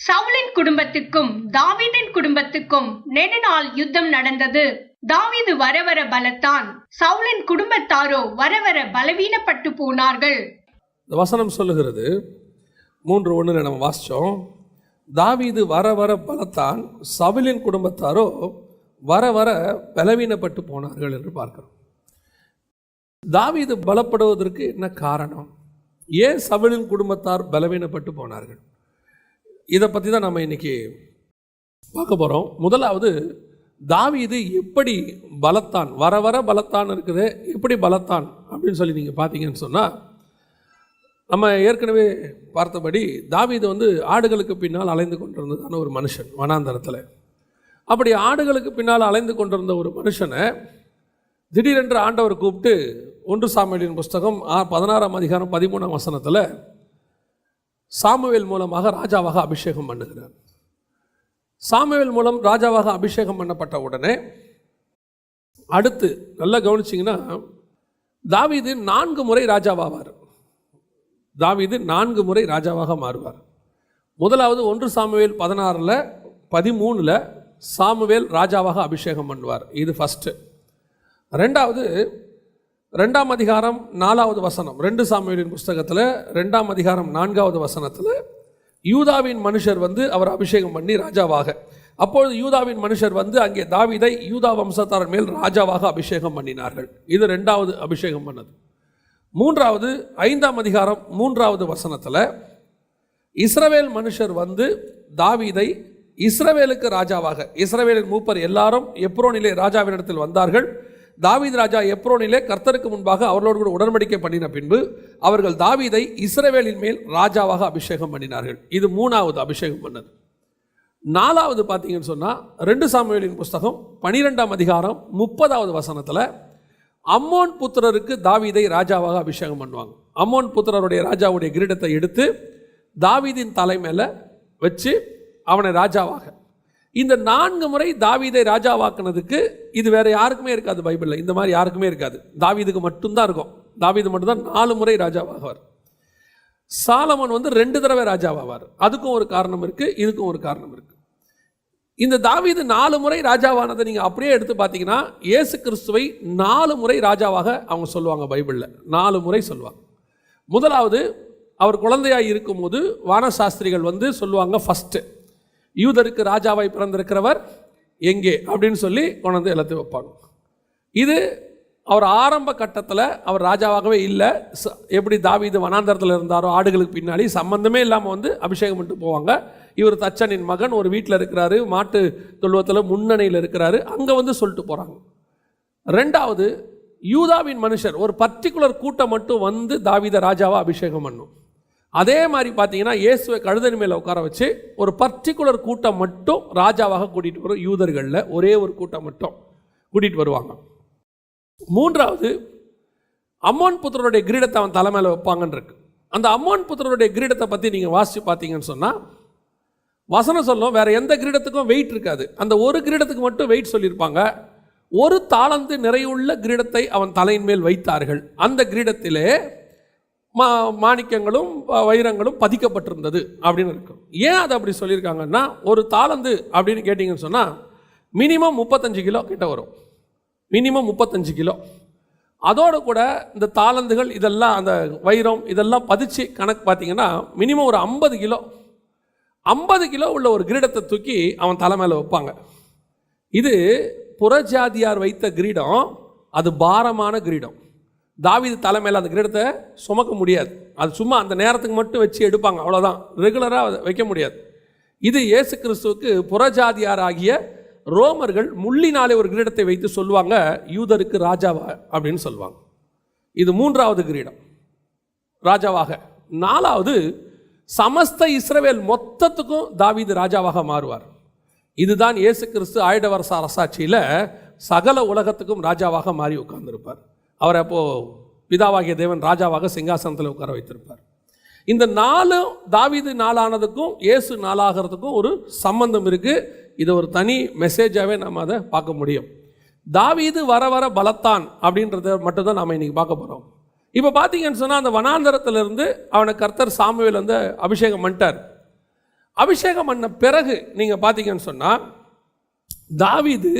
சவுலின் குடும்பத்துக்கும் தாவீதின் குடும்பத்துக்கும் நெடுநாள் யுத்தம் நடந்தது. தாவீது வர வர பலத்தான், சவுலின் குடும்பத்தாரோ வர வர பலவீனப்பட்டு போனார்கள். வசனம் சொல்லுகிறது 3:1 நம்ம வாசிச்சோம். தாவீது வர வர பலத்தான், சவுலின் குடும்பத்தாரோ வர வர பலவீனப்பட்டு போனார்கள் என்று பார்க்கிறோம். தாவீது பலப்படுவதற்கு என்ன காரணம்? ஏன் சவுலின் குடும்பத்தார் பலவீனப்பட்டு போனார்கள்? இதை பற்றி தான் நம்ம இன்னைக்கு பார்க்க போகிறோம். முதலாவது, தாவீது எப்படி பலத்தான், வர வர பலத்தான் இருக்குது, எப்படி பலத்தான் அப்படின்னு சொல்லி நீங்கள் பார்த்தீங்கன்னு சொன்னால், நம்ம ஏற்கனவே பார்த்தபடி தாவீது ஆடுகளுக்கு பின்னால் அலைந்து கொண்டிருந்ததான ஒரு மனுஷன் வனாந்தரத்தில். அப்படி ஆடுகளுக்கு பின்னால் அலைந்து கொண்டிருந்த ஒரு மனுஷனை திடீரென்று ஆண்டவர் கூப்பிட்டு 1 சாமுவேலின் புஸ்தகம் 16ஆம் அதிகாரம் 13ஆம் வசனத்தில் சாமுவேல் மூலமாக ராஜாவாக அபிஷேகம் பண்ணுகிறார். சாமுவேல் மூலம் ராஜாவாக அபிஷேகம் பண்ணப்பட்ட உடனே அடுத்து நல்லா கவனிச்சிங்கன்னா, தாவீது 4 முறை ராஜாவாவார். தாவீது 4 முறை ராஜாவாக மாறுவார். முதலாவது 1 சாமுவேல் 16 13 சாமுவேல் ராஜாவாக அபிஷேகம் பண்ணுவார். இது ஃபஸ்ட்டு. ரெண்டாவது 2ஆம் அதிகாரம் 4வது வசனம், 2 சாமுவேலின் புஸ்தகத்தில் 2ஆம் அதிகாரம் 4வது வசனத்தில் யூதாவின் மனுஷர் அவர் அபிஷேகம் பண்ணி ராஜாவாக, அப்பொழுது யூதாவின் மனுஷர் அங்கே தாவீதை யூதா வம்சத்தாரின் மேல் ராஜாவாக அபிஷேகம் பண்ணினார்கள். இது 2வது அபிஷேகம் பண்ணது. மூன்றாவது 5ஆம் அதிகாரம் 3வது வசனத்தில் இஸ்ரவேல் மனுஷர் தாவீதை இஸ்ரவேலுக்கு ராஜாவாக, இஸ்ரவேலின் மூப்பர் எல்லாரும் எப்ரோனிலே ராஜாவினிடத்தில் வந்தார்கள். தாவீது ராஜா எப்ரோனிலே கர்த்தருக்கு முன்பாக அவர்களோடு கூட உடன்படிக்கை பண்ணின பின்பு அவர்கள் தாவீதை இஸ்ரவேலின் மேல் ராஜாவாக அபிஷேகம் பண்ணினார்கள். இது 3வது அபிஷேகம் பண்ணது. 4வது பார்த்தீங்கன்னு சொன்னால் 2 சாமுவேலின் புஸ்தகம் 12ஆம் அதிகாரம் 30வது வசனத்தில் அம்மோன் புத்திரருக்கு தாவீதை ராஜாவாக அபிஷேகம் பண்ணுவாங்க. அம்மோன் புத்திரருடைய ராஜாவுடைய கிரீடத்தை எடுத்து தாவீதின் தலை மேலே வச்சு அவனை ராஜாவாக, இந்த 4 முறை தாவீதை ராஜாவாக்குனதுக்கு இது வேற யாருக்குமே இருக்காது பைபிளில். இந்த மாதிரி யாருக்குமே இருக்காது, தாவீதுக்கு மட்டும்தான் இருக்கும். தாவீது மட்டும்தான் 4 முறை ராஜாவாகுவார். சாலமன் 2 தடவை ராஜாவாவார். அதுக்கும் ஒரு காரணம் இருக்குது, இதுக்கும் ஒரு காரணம் இருக்குது. இந்த தாவீது 4 முறை ராஜாவானதை நீங்கள் அப்படியே எடுத்து பார்த்தீங்கன்னா, இயேசு கிறிஸ்துவை 4 முறை ராஜாவாக அவங்க சொல்லுவாங்க. பைபிளில் 4 முறை சொல்லுவாங்க. முதலாவது, அவர் குழந்தையாக இருக்கும்போது வானசாஸ்திரிகள் சொல்லுவாங்க, ஃபஸ்ட்டு யூதருக்கு ராஜாவாய் பிறந்திருக்கிறவர் எங்கே அப்படின்னு சொல்லி கொண்டு எல்லாத்தையும் வைப்பாங்க. இது அவர் ஆரம்ப கட்டத்தில் அவர் ராஜாவாகவே இல்லை. எப்படி தாவீது வனாந்தரத்தில் இருந்தாரோ ஆடுகளுக்கு பின்னாடி சம்பந்தமே இல்லாமல் அபிஷேகம் பண்ணிட்டு போவாங்க. இவர் தச்சனின் மகன், ஒரு வீட்டில் இருக்கிறாரு, மாட்டு தொழுவத்தில் முன்னணியில் இருக்கிறாரு, அங்கே சொல்லிட்டு போகிறாங்க. ரெண்டாவது, யூதாவின் மனுஷர் ஒரு பர்டிகுலர் கூட்டம் மட்டும் தாவீதை ராஜாவாக அபிஷேகம் பண்ணும். அதே மாதிரி பார்த்தீங்கன்னா இயேசுவை கழுதன் மேலே உட்கார வச்சு ஒரு பர்டிகுலர் கூட்டம் மட்டும் ராஜாவாக கூட்டிகிட்டு வரும். யூதர்களில் ஒரே ஒரு கூட்டம் மட்டும் கூட்டிகிட்டு வருவாங்க. மூன்றாவது, அம்மோன் புத்திரருடைய கிரீடத்தை அவன் தலைமையில் வைப்பாங்கன்னு இருக்கு. அந்த அம்மோன் புத்திரருடைய கிரீடத்தை பற்றி நீங்கள் வாசித்து பார்த்தீங்கன்னு சொன்னால் வசனம் சொல்லும், வேற எந்த கிரீடத்துக்கும் வெயிட் இருக்காது. அந்த ஒரு கிரீடத்துக்கு மட்டும் வெயிட் சொல்லியிருப்பாங்க. 1 தாலந்து நிறையுள்ள கிரீடத்தை அவன் தலையின் மேல் வைத்தார்கள். அந்த கிரீடத்திலே மாணிக்கங்களும் வைரங்களும் பதிக்கப்பட்டிருந்தது அப்படின்னு இருக்கும். ஏன் அதை அப்படி சொல்லியிருக்காங்கன்னா, 1 தாலந்து அப்படின்னு கேட்டிங்கன்னு சொன்னால் மினிமம் 35 கிலோ கிட்ட வரும். Minimum 35 kilo. அதோடு கூட இந்த தாளந்துகள் இதெல்லாம், அந்த வைரம் இதெல்லாம் பதிச்சு கணக்கு பார்த்தீங்கன்னா மினிமம் ஒரு 50 கிலோ. 50 கிலோ உள்ள ஒரு கிரீடத்தை தூக்கி அவன் தலை மேலே வைப்பாங்க. இது புறஜாதியார் வைத்த கிரீடம், அது பாரமான கிரீடம். தாவீது தலை மேலே அந்த கிரீடத்தை சுமக்க முடியாது. அது சும்மா அந்த நேரத்துக்கு மட்டும் வச்சு எடுப்பாங்க, அவ்வளோதான். ரெகுலராக வைக்க முடியாது. இது இயேசு கிறிஸ்துவுக்கு புறஜாதியார் ஆகிய ரோமர்கள் முள்ளினாலே ஒரு கிரீடத்தை வைத்து சொல்லுவாங்க, யூதருக்கு ராஜாவா அப்படின்னு சொல்லுவாங்க. இது 3வது கிரீடம் ராஜாவாக. 4வது, சமஸ்த இஸ்ரவேல் மொத்தத்துக்கும் தாவீது ராஜாவாக மாறுவார். இதுதான் இயேசு கிறிஸ்து ஆயிட வருஷ அரசாட்சியில் சகல உலகத்துக்கும் ராஜாவாக மாறி உட்கார்ந்திருப்பார். அவர் அப்போது பிதாவாகிய தேவன் ராஜாவாக சிங்காசனத்தில் உட்கார வைத்திருப்பார். இந்த 4 தாவீது 4 ஆனதுக்கும் இயேசு 4 ஆகிறதுக்கும் ஒரு சம்பந்தம் இருக்குது. இதை ஒரு தனி மெசேஜாகவே நம்ம அதை பார்க்க முடியும். தாவீது வர வர பலத்தான் அப்படின்றத மட்டும்தான் நாம் இன்றைக்கி பார்க்க போகிறோம். இப்போ பார்த்தீங்கன்னு சொன்னால், அந்த வனாந்தரத்திலிருந்து அவனை கர்த்தர் சாமுவேல் அபிஷேகம் பண்ணிட்டார். அபிஷேகம் பண்ண பிறகு நீங்கள் பார்த்தீங்கன்னு சொன்னால் தாவீது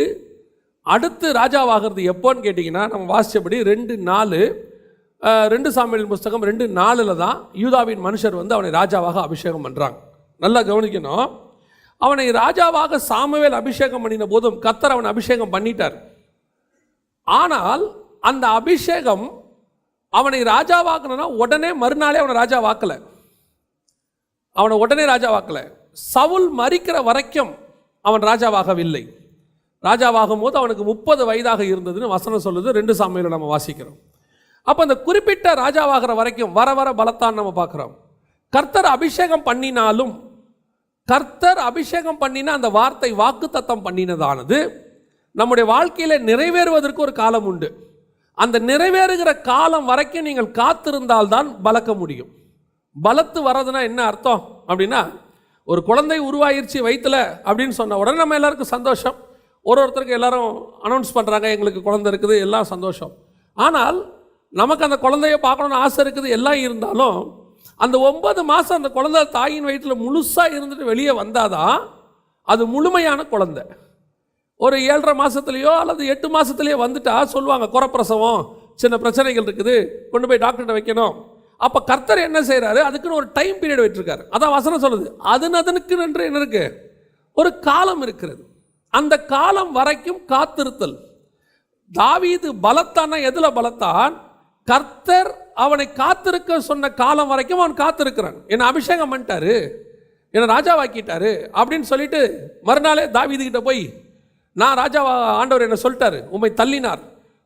அடுத்து ராஜாவாகிறது எப்போன்னு கேட்டிங்கன்னா, நம்ம வாசித்தபடி 2 சாமுவேல் புஸ்தகம் 2:4 தான் யூதாவின் மனுஷர் வந்து அவனை ராஜாவாக அபிஷேகம் பண்ணுறாங்க. நல்லா கவனிக்கணும். அவனை ராஜாவாக சாமுவேல் அபிஷேகம் பண்ணின போதும் கர்த்தர் அவனை அபிஷேகம் பண்ணிட்டார். ஆனால் அந்த அபிஷேகம் அவனை ராஜாவாக்கணும்னா உடனே மறுநாளே அவனை ராஜாவாக்கலை. சவுல் மரிக்கிற வரைக்கும் அவன் ராஜாவாகவில்லை. ராஜாவாகும் போது அவனுக்கு 30 வயதாக இருந்ததுன்னு வசனம் சொல்லுது. 2 சாமுவேல் நம்ம வாசிக்கிறோம். அப்போ அந்த குறிப்பிட்ட ராஜாவாகிற வரைக்கும் வர வர பலத்தான் நம்ம பார்க்குறோம். கர்த்தர் அபிஷேகம் பண்ணினாலும், கர்த்தர் அபிஷேகம் பண்ணின அந்த வார்த்தை வாக்குத்தத்தம் பண்ணினதானது நம்முடைய வாழ்க்கையில் நிறைவேறுவதற்கு ஒரு காலம் உண்டு. அந்த நிறைவேறுகிற காலம் வரைக்கும் நீங்கள் காத்திருந்தால்தான் பலக்க முடியும். பலத்து வர்றதுன்னா என்ன அர்த்தம் அப்படின்னா, ஒரு குழந்தை உருவாயிருச்சு வயிற்றுல அப்படின்னு சொன்ன உடனே நம்ம எல்லாருக்கும் சந்தோஷம். ஒருத்தருக்கு எல்லாரும் அனௌன்ஸ் பண்ணுறாங்க, எங்களுக்கு குழந்தை இருக்குது, எல்லாம் சந்தோஷம். ஆனால் நமக்கு அந்த குழந்தைய பார்க்கணுன்னு ஆசை இருக்குது, எல்லாம் இருந்தாலும் அந்த 9 மாதம் அந்த குழந்தை தாயின் வயிற்றில் முழுசாக இருந்துட்டு வெளியே வந்தாதான் அது முழுமையான குழந்தை. ஒரு 7.5 மாதத்துலேயோ அல்லது 8 மாதத்துலேயோ வந்துட்டா சொல்லுவாங்க, குறப்பிரசவம், சின்ன பிரச்சனைகள் இருக்குது, கொண்டு போய் டாக்டர்கிட்ட வைக்கணும். அப்போ கர்த்தர் என்ன செய்கிறாரு, அதுக்குன்னு ஒரு டைம் பீரியட் வச்சுருக்காரு. அதான் வசனம் சொல்லுது, அதனுக்கு என்று என்ன இருக்கு, ஒரு காலம் இருக்கிறது. அந்த காலம் வரைக்கும் காத்திருத்தல். தாவீது பலத்தான எதில் பலத்தான்? கர்த்தர் அவனை காத்திருக்க சொன்ன காலம் வரைக்கும் அவன் காத்திருக்கிறான். என்னை அபிஷேகம் பண்ணிட்டாரு, என்னை ராஜாவாக்கிட்டாரு அப்படின்னு சொல்லிட்டு மறுநாளே தாவீது கிட்ட போய், நான் ராஜாவா, ஆண்டவர் என்ன சொல்லிட்டாரு, உம்மை தள்ளினார்,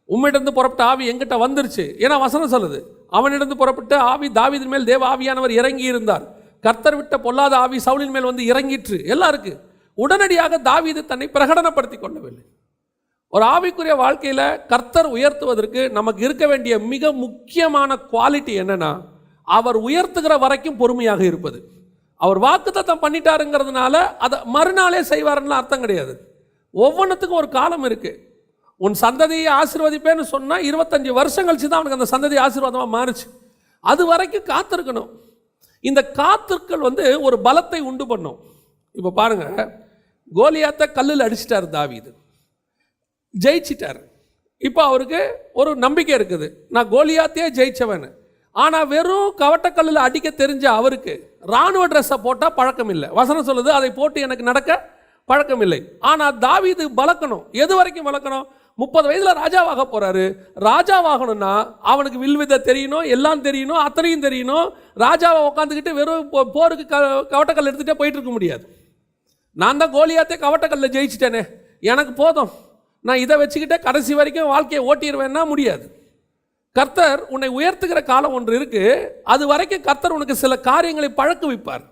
உம்மிடந்து புறப்பட்ட ஆவி எங்கிட்ட வந்துருச்சு. ஏன்னா வசனம் சொல்லுது, அவனிடந்து புறப்பட்ட ஆவி தாவீதின் மேல் தேவ ஆவியானவர் இறங்கி இருந்தார், கர்த்தர் விட்ட பொல்லாத ஆவி சவுலின் மேல் வந்து இறங்கிற்று, எல்லாம் இருக்கு. உடனடியாக தாவீது தன்னை பிரகடனப்படுத்தி கொள்ளவில்லை. ஒரு ஆவிக்குரிய வாழ்க்கையில் கர்த்தர் உயர்த்துவதற்கு நமக்கு இருக்க வேண்டிய மிக முக்கியமான குவாலிட்டி என்னன்னா, அவர் உயர்த்துகிற வரைக்கும் பொறுமையாக இருப்பது. அவர் வாக்குத்தத்தம் பண்ணிட்டாருங்கிறதுனால அதை மறுநாளே செய்வாருன்னு அர்த்தம் கிடையாது. ஒவ்வொன்றுத்துக்கும் ஒரு காலம் இருக்கு. உன் சந்ததியை ஆசீர்வதிப்பேன்னு சொன்னால் 25 வருஷம் கழிச்சு தான் அவனுக்கு அந்த சந்ததி ஆசீர்வாதமாக மாறுச்சு. அது வரைக்கும் காத்திருக்கணும். இந்த காத்திருக்கல் வந்து ஒரு பலத்தை உண்டு பண்ணும். இப்போ பாருங்க, கோலியாத்தை கல்லில் அடிச்சிட்டார் தாவீது, ஜெயிச்சிட்டார். இப்போ அவருக்கு ஒரு நம்பிக்கை இருக்குது, நான் கோலியாத்தையே ஜெயிச்சவன். ஆனால் வெறும் கவட்டக்கல்லில் அடிக்க தெரிஞ்ச அவருக்கு இராணுவ ட்ரெஸ்ஸை போட்டால் பழக்கம் இல்லை. வசனம் சொல்லுது, அதை போட்டு எனக்கு நடக்க பழக்கம் இல்லை. ஆனால் தாவீது பலக்கணும். எது வரைக்கும் பலக்கணும்? 30 வயதில் ராஜாவாக போகிறாரு. ராஜாவாகணும்னா அவனுக்கு வில்வித்தை தெரியணும், எல்லாம் தெரியணும், அத்தனையும் தெரியணும். ராஜாவை உட்காந்துக்கிட்டு வெறும் போருக்கு கவட்டக்கல் எடுத்துகிட்டே போயிட்டு இருக்க முடியாது. நான் தான் கோலியாத்தே கவட்டக்கல்லில் ஜெயிச்சிட்டேனே, எனக்கு போதும், நான் இதை வச்சுக்கிட்டே கடைசி வரைக்கும் வாழ்க்கையை ஓட்டிடுவேன்னா முடியாது. கர்த்தர் உன்னை உயர்த்துகிற காலம் ஒன்று இருக்கு. அது வரைக்கும் கர்த்தர் உனக்கு சில காரியங்களை பழக்க வைப்பார்.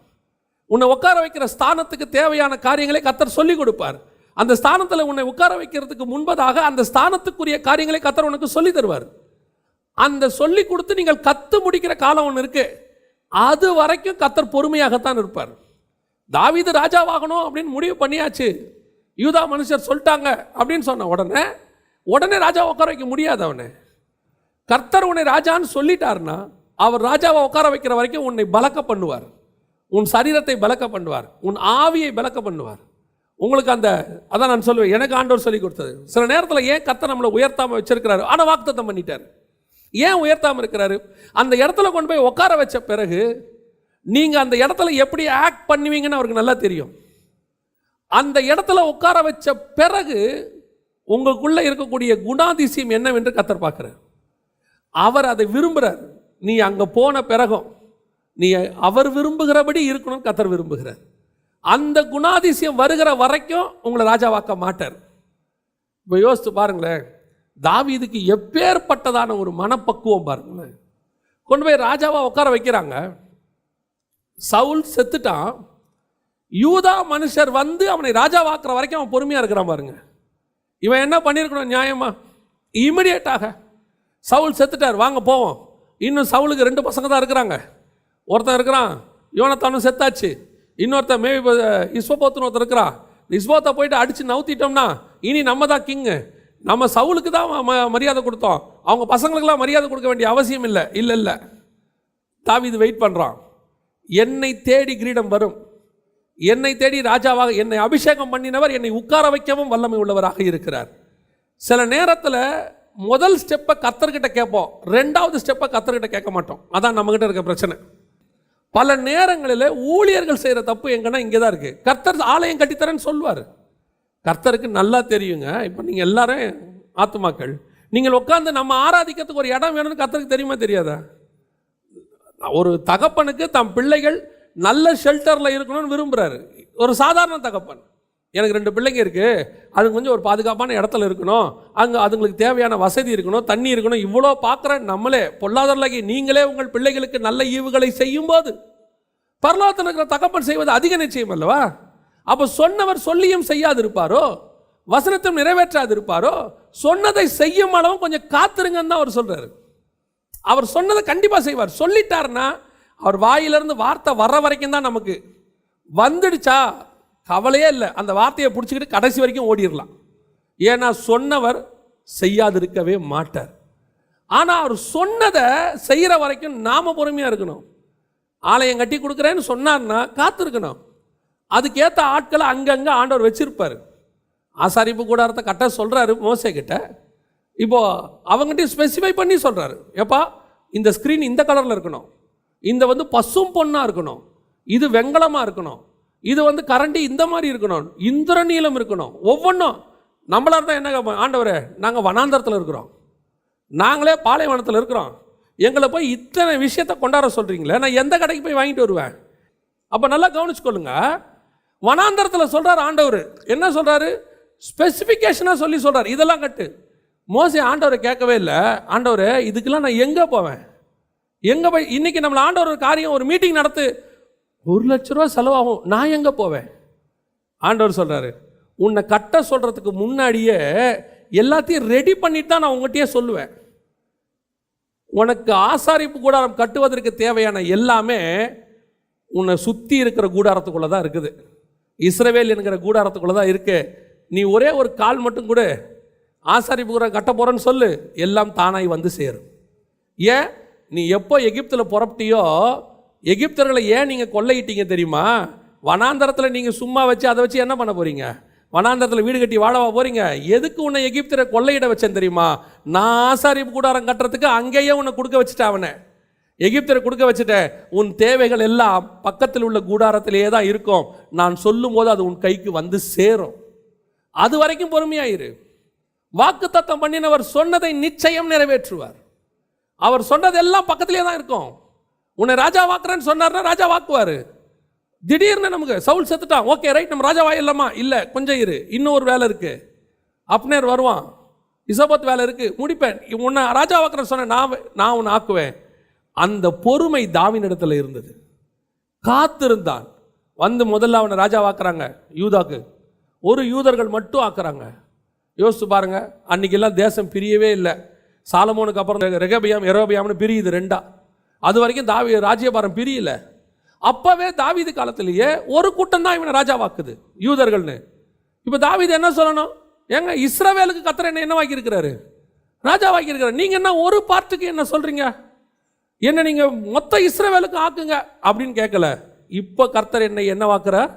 உன்னை உட்கார வைக்கிற ஸ்தானத்துக்கு தேவையான காரியங்களை கர்த்தர் சொல்லிக் கொடுப்பார். அந்த ஸ்தானத்தில் உன்னை உட்கார வைக்கிறதுக்கு முன்பதாக அந்த ஸ்தானத்துக்குரிய காரியங்களை கர்த்தர் உனக்கு சொல்லி தருவார். அந்த சொல்லி கொடுத்து நீங்கள் கத்து முடிக்கிற காலம் ஒன்று இருக்கு. அது வரைக்கும் கர்த்தர் பொறுமையாகத்தான் இருப்பார். தாவீது ராஜாவாகணும் அப்படின்னு முடிவு பண்ணியாச்சு, யூதா மனுஷர் சொல்லிட்டாங்க அப்படின்னு சொன்ன உடனே ராஜா உட்கார வைக்க முடியாது. அவனை கர்த்தர் உன்னை ராஜான்னு சொல்லிட்டாருன்னா அவர் ராஜாவை உட்கார வைக்கிற வரைக்கும் உன்னை பலக்க பண்ணுவார், உன் சரீரத்தை பலக்க பண்ணுவார், உன் ஆவியை பலக்க பண்ணுவார். உங்களுக்கு அதான் நான் சொல்லுவேன், எனக்கு ஆண்டவர் சொல்லி கொடுத்தது. சில நேரத்தில் ஏன் கர்த்தர் நம்மளை உயர்த்தாமல் வச்சிருக்கிறாரு, ஆனால் வாக்குத்தத்தம் பண்ணிட்டார். ஏன் உயர்த்தாமல் இருக்கிறாரு? அந்த இடத்துல கொண்டு போய் உட்கார வச்ச பிறகு நீங்கள் அந்த இடத்துல எப்படி ஆக்ட் பண்ணுவீங்கன்னு அவருக்கு நல்லா தெரியும். அந்த இடத்துல உட்கார வச்ச பிறகு உங்களுக்குள்ள இருக்கக்கூடிய குணாதிசயம் என்னவென்று கர்த்தர் பார்க்கிறார். அவர் அதை விரும்புகிறார். நீ அங்கே போன பிறகும் நீ அவர் விரும்புகிறபடி இருக்கணும்னு கர்த்தர் விரும்புகிறார். அந்த குணாதிசயம் வருகிற வரைக்கும் உங்களை ராஜாவாக்க மாட்டார். இப்போ யோசித்து பாருங்களேன், தாவீதுக்கு எப்பேற்பட்டதான ஒரு மனப்பக்குவம் பாருங்களேன். கொண்டு போய் ராஜாவா உட்கார வைக்கிறாங்க. சவுல் செத்துட்டான். யூதா மனுஷர் வந்து அவனை ராஜாவாக்குற வரைக்கும் அவன் பொறுமையாக இருக்கிறான் பாருங்க. இவன் என்ன பண்ணியிருக்கணும் நியாயமா? இமிடியேட்டாக சவுல் செத்துட்டார், வாங்க போவோம். இன்னும் சவுலுக்கு 2 பசங்க தான் இருக்கிறாங்க. ஒருத்தன் இருக்கிறான் யோனத்தானும் செத்தாச்சு, இன்னொருத்தன் இஸ்போத்துன்னு ஒருத்தர் இருக்கிறான். இஸ்போத்தை போயிட்டு அடித்து நவுத்திட்டோம்னா இனி நம்ம தான் கிங்கு. நம்ம சவுலுக்கு தான் மரியாதை கொடுத்தோம், அவங்க பசங்களுக்கெல்லாம் மரியாதை கொடுக்க வேண்டிய அவசியம் இல்லை. இல்லை, தாவீது வெயிட் பண்ணுறான். என்னை தேடி கிரீடம் வரும், என்னை தேடி ராஜாவாக என்னை அபிஷேகம் பண்ணினவர் என்னை உட்கார வைக்கவும் வல்லமை உள்ளவராக இருக்கிறார். சில நேரத்தில் முதல் ஸ்டெப்பை கர்த்தர்கிட்ட கேட்போம், ரெண்டாவது ஸ்டெப்பை கர்த்தர்கிட்ட கேட்க மாட்டோம். அதான் நம்மகிட்ட இருக்க பிரச்சனை. பல நேரங்களில் ஊழியர்கள் செய்கிற தப்பு எங்கன்னா இங்கே தான் இருக்குது. கர்த்தர் ஆலயம் கட்டித்தரேன்னு சொல்லுவார். கர்த்தருக்கு நல்லா தெரியுங்க. இப்போ நீங்கள் எல்லாரும் ஆத்துமாக்கள், நீங்கள் உட்காந்து நம்ம ஆராதிக்கிறதுக்கு ஒரு இடம் வேணும்னு கர்த்தருக்கு தெரியுமா தெரியாதா? ஒரு தகப்பனுக்கு தம் பிள்ளைகள் நல்ல ஷெல்டரில் இருக்கணும்னு விரும்புகிறாரு. ஒரு சாதாரண தகப்பன், எனக்கு 2 பிள்ளைங்க இருக்குது, அது கொஞ்சம் ஒரு பாதுகாப்பான இடத்துல இருக்கணும், அங்கே அதுங்களுக்கு தேவையான வசதி இருக்கணும், தண்ணி இருக்கணும், இவ்வளோ பார்க்குற நம்மளே பொல்லாதவர்களாகி நீங்களே உங்கள் பிள்ளைகளுக்கு நல்ல ஈவுகளை செய்யும்போது பரலோகத்தில் இருக்கிற தகப்பன் செய்வது அதிக நிச்சயம் அல்லவா? அப்போ சொன்னவர் சொல்லியும் செய்யாது இருப்பாரோ, வசனத்தையும் நிறைவேற்றாது இருப்பாரோ? சொன்னதை செய்யும் அளவும் கொஞ்சம் காத்திருங்கன்னு தான் அவர் சொல்கிறாரு. அவர் சொன்னதை கண்டிப்பாக செய்வார். சொல்லிட்டாருன்னா அவர் வாயிலிருந்து வார்த்தை வர்ற வரைக்கும் தான் நமக்கு. வந்துடுச்சா கவலையே இல்லை, அந்த வார்த்தையை பிடிச்சிக்கிட்டு கடைசி வரைக்கும் ஓடிடலாம். ஏன்னா சொன்னவர் செய்யாதிருக்கவே மாட்டார். ஆனால் அவர் சொன்னதை செய்கிற வரைக்கும் நாம் பொறுமையாக இருக்கணும். ஆலயம் கட்டி கொடுக்குறேன்னு சொன்னார்னா காத்திருக்கணும். அதுக்கேற்ற ஆட்களை அங்கங்கே ஆண்டவர் வச்சிருப்பார். ஆசாரிப்பு கூடாரத்தை கட்ட சொல்கிறாரு மோசே கிட்ட. இப்போது அவங்ககிட்ட ஸ்பெசிஃபை பண்ணி சொல்கிறாரு, எப்பா இந்த ஸ்க்ரீன் இந்த கலரில் இருக்கணும், இந்த பசும் பொண்ணாக இருக்கணும், இது வெங்கலமாக இருக்கணும், இது கரண்டி இந்த மாதிரி இருக்கணும், இந்திரநீலம் இருக்கணும். ஒவ்வொன்றும் நம்மளாக இருந்தால் என்ன, ஆண்டவரே நாங்கள் வனாந்தரத்தில் இருக்கிறோம், நாங்களே பாலைவனத்தில் இருக்கிறோம், எங்களை போய் இத்தனை விஷயத்தை கொண்டாட சொல்கிறீங்களே, நான் எந்த கடைக்கு போய் வாங்கிட்டு வருவேன்? அப்போ நல்லா கவனிச்சுக்கொள்ளுங்க. வனாந்தரத்தில் சொல்கிறார் ஆண்டவர். என்ன சொல்கிறாரு? ஸ்பெசிஃபிகேஷனாக சொல்கிறார், இதெல்லாம் கட்டு. மோசே ஆண்டவரை கேட்கவே இல்லை. ஆண்டவரே இதுக்கெல்லாம் நான் எங்கே போவேன், எங்கே போய் இன்றைக்கி நம்மளை ஆண்டவர் ஒரு காரியம், ஒரு மீட்டிங் நடத்து, 1 லட்ச ரூபா செலவாகும், நான் எங்கே போவேன்? ஆண்டவர் சொல்கிறாரு, உன்னை கட்ட சொல்கிறதுக்கு முன்னாடியே எல்லாத்தையும் ரெடி பண்ணிட்டு தான் நான் உங்கள்கிட்டயே சொல்லுவேன். உனக்கு ஆசாரிப்பு கூடாரம் கட்டுவதற்கு தேவையான எல்லாமே உன்னை சுற்றி இருக்கிற கூடாரத்துக்குள்ளே தான் இருக்குது. இஸ்ரவேல் என்கிற கூடாரத்துக்குள்ளே தான் இருக்கு. நீ ஒரே ஒரு கால் மட்டும் கூட ஆசாரிப்பு கூடாரம் கட்ட போகிறேன்னு சொல்லு, எல்லாம் தானாய் வந்து சேரும். ஏன் நீ எப்போ எகிப்தில் புறப்பட்டியோ, எகிப்தர்களை ஏன் நீங்கள் கொள்ளையிட்டீங்க தெரியுமா? வனாந்தரத்தில் நீங்கள் சும்மா வச்சு அதை வச்சு என்ன பண்ண போகிறீங்க? வனாந்தரத்தில் வீடு கட்டி வாழவா போகிறீங்க? எதுக்கு உன்னை எகிப்தரை கொள்ளையிட வச்சேன் தெரியுமா? நான் ஆசாரிப்பு கூடாரம் கட்டுறதுக்கு அங்கேயே உன்னை கொடுக்க வச்சுட்டேன். அவனை எகிப்தரை கொடுக்க வச்சுட்டேன். உன் தேவைகள் எல்லாம் பக்கத்தில் உள்ள கூடாரத்திலேயே தான் இருக்கும். நான் சொல்லும் போது அது உன் கைக்கு வந்து சேரும். அது வரைக்கும் பொறுமையாயிரு. வாக்குத்தத்தம் பண்ணினவர் சொன்னதை நிச்சயம் நிறைவேற்றுவார். அவர் சொன்னதெல்லாம் பக்கத்திலே தான் இருக்கும். உன்னை ராஜா வாக்குறேன்னு சொன்னார்னா ராஜா வாக்குவார். திடீர்னு நமக்கு சவுல் செத்துட்டான், ஓகே ரைட், நம்ம ராஜா வாயிடலாமா? இல்லை, கொஞ்சம் இரு, இன்னும் ஒரு வேலை இருக்கு. அப்னேர் வருவான், இசபத் வேலை இருக்கு, முடிப்பேன். உன்னை ராஜா வாக்குறேன்னு சொன்னேன், நான் உன்னை ஆக்குவேன். அந்த பொறுமை தாவீதிடத்தில் இருந்தது. காத்திருந்தான். முதல்ல அவனை ராஜா வாக்குறாங்க. யூதாக்கு ஒரு யூதர்கள் மட்டும் ஆக்குறாங்க. யோசிச்சு பாருங்க, அன்னைக்கெல்லாம் தேசம் பிரியவே இல்லை. சாலமோனுக்கு அப்புறம் எரோபியாம்னு பிரியுது 2. அது வரைக்கும் ராஜ்யபாரம் பிரியல. அப்பவே தாவீது காலத்திலேயே ஒரு கூட்டம் தான் இவனை ராஜா வாக்குது, யூதர்கள்னு. இப்போ தாவீது என்ன சொல்லணும்? ஏங்க இஸ்ரவேலுக்கு கர்த்தர் என்ன வாக்கியிருக்கிறாரு? ராஜா வாக்கியிருக்கிறார். நீங்க என்ன ஒரு பார்ட்டுக்கு என்ன சொல்றீங்க? என்ன நீங்க மொத்த இஸ்ரவேலுக்கு ஆக்குங்க அப்படின்னு கேட்கல. இப்போ கர்த்தர் என்ன வாக்குறார்?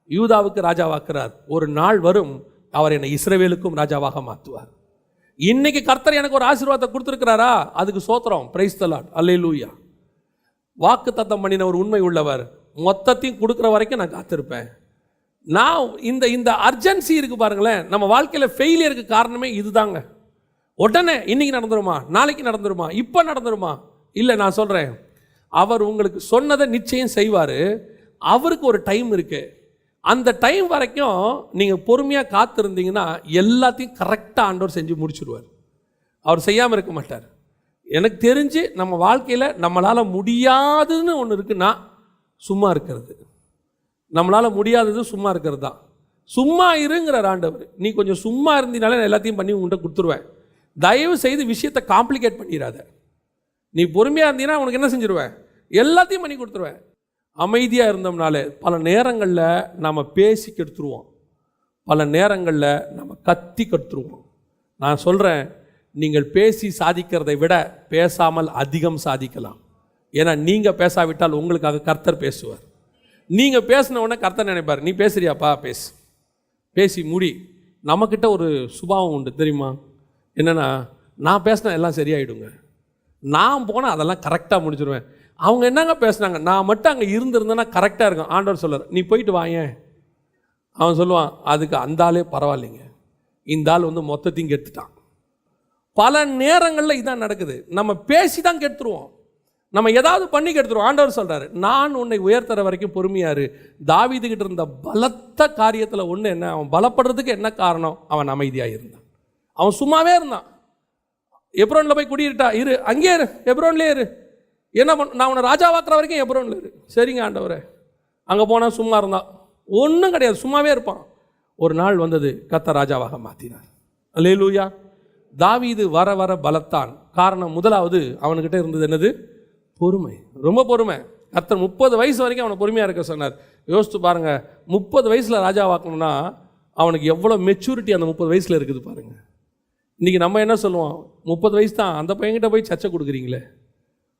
யூதாவுக்கு ராஜா வாக்குறார். ஒரு நாள் வரும், அவர் என்னை இஸ்ரவேலுக்கும் ராஜாவாக மாற்றுவார். இன்னைக்கு கர்த்தர் எனக்கு ஒரு ஆசீர்வாதத்தை கொடுத்துருக்கிறாரா? அதுக்கு சோத்திரம், பிரைஸ் தி லார்ட், அல்லேலூயா. வாக்கு தத்தம் பண்ணின ஒரு உண்மை உள்ளவர். மொத்தத்தையும் கொடுக்குற வரைக்கும் நான் காத்திருப்பேன். நான் இந்த அர்ஜென்சி இருக்கு பாருங்களேன். நம்ம வாழ்க்கையில் ஃபெயிலியருக்கு காரணமே இதுதாங்க. உடனே இன்னைக்கு நடந்துருமா, நாளைக்கு நடந்துருமா, இப்போ நடந்துருமா? இல்லை, நான் சொல்கிறேன், அவர் உங்களுக்கு சொன்னதை நிச்சயம் செய்வார். அவருக்கு ஒரு டைம் இருக்கு. அந்த டைம் வரைக்கும் நீங்கள் பொறுமையாக காத்திருந்தீங்கன்னா எல்லாத்தையும் கரெக்டாக ஆண்டவர் செஞ்சு முடிச்சுடுவார். அவர் செய்யாமல் இருக்க மாட்டார். எனக்கு தெரிஞ்சு நம்ம வாழ்க்கையில் நம்மளால் முடியாதுன்னு ஒன்று இருக்குன்னா சும்மா இருக்கிறது. நம்மளால் முடியாதது சும்மா இருக்கிறது தான். சும்மா இருங்கிறார் ஆண்டவர். நீ கொஞ்சம் சும்மா இருந்தீனாலே நான் எல்லாத்தையும் பண்ணி உங்கள்கிட்ட கொடுத்துருவேன். தயவு செய்து விஷயத்தை காம்ப்ளிகேட் பண்ணிடாத. நீ பொறுமையாக இருந்தீங்கன்னா உனக்கு என்ன செஞ்சிருவேன்? எல்லாத்தையும் பண்ணி கொடுத்துருவேன். அமைதியாக இருந்தோம்னாலே பல நேரங்களில் நாம் பேசி கெடுத்துருவோம், பல நேரங்களில் நம்ம கத்தி கெடுத்துருவோம். நான் சொல்கிறேன், நீங்கள் பேசி சாதிக்கிறதை விட பேசாமல் அதிகம் சாதிக்கலாம். ஏன்னா நீங்கள் பேசாவிட்டால் உங்களுக்காக கர்த்தர் பேசுவார். நீங்கள் பேசின உடனே கர்த்தர் நினைப்பார், நீ பேசுறியாப்பா பேசு, பேசி முடி. நம்மக்கிட்ட ஒரு சுபாவம் உண்டு தெரியுமா, என்னென்னா நான் பேசினா எல்லாம் சரியாயிடுங்க, நான் போனால் அதெல்லாம் கரெக்டாக முடிச்சிடுவேன். அவங்க என்னங்க பேசுனாங்க, நான் மட்டும் அங்கே இருந்திருந்தேன்னா கரெக்டாக இருக்கும். ஆண்டவர் சொல்கிறார், நீ போயிட்டு வாயேன். அவன் சொல்லுவான், அதுக்கு அந்த ஆளே பரவாயில்லைங்க, இந்த ஆள் வந்து மொத்தத்தையும் கெடுத்துட்டான். பல நேரங்களில் இதான் நடக்குது. நம்ம பேசி தான் கெடுத்துருவோம், நம்ம ஏதாவது பண்ணி கெடுத்துருவோம். ஆண்டவர் சொல்கிறாரு, நான் உன்னை உயர்த்துற வரைக்கும் பொறுமையாரு. தாவீதுகிட்ட இருந்த பலத்த காரியத்தில் ஒன்று என்ன, அவன் பலப்படுறதுக்கு என்ன காரணம், அவன் அமைதியாக இருந்தான். அவன் சும்மாவே இருந்தான். எப்ரோனில் போய் குடியிருட்டா, இரு அங்கே இரு, எப்ரோன்லேயே இரு. என்ன நான் உன்னை ராஜாவாக்குற வரைக்கும் எப்ரோனில் இரு. சரிங்க ஆண்டவரே. அங்கே போனால் சும்மா இருந்தான், ஒன்றும் கிடையாது, சும்மாவே இருப்பான். ஒரு நாள் வந்தது, கர்த்தர் ராஜாவாக மாற்றினார். அல்லேலூயா. தாவீது வர வர பலத்தான். காரணம் முதலாவது அவனுக்கிட்ட இருந்தது என்னது, பொறுமை, ரொம்ப பொறுமை. கர்த்தர் 30 வயசு வரைக்கும் அவனை பொறுமையாக இருக்க சொன்னார். யோசித்து பாருங்கள், 30 வயசில் ராஜாவாக்கணும்னா அவனுக்கு எவ்வளோ மெச்சூரிட்டி அந்த 30 வயசில் இருக்குது பாருங்கள். இன்றைக்கி நம்ம என்ன சொல்லுவோம், 30 வயசு தான், அந்த பையன்கிட்ட போய் சர்ச்சை கொடுக்குறீங்களே,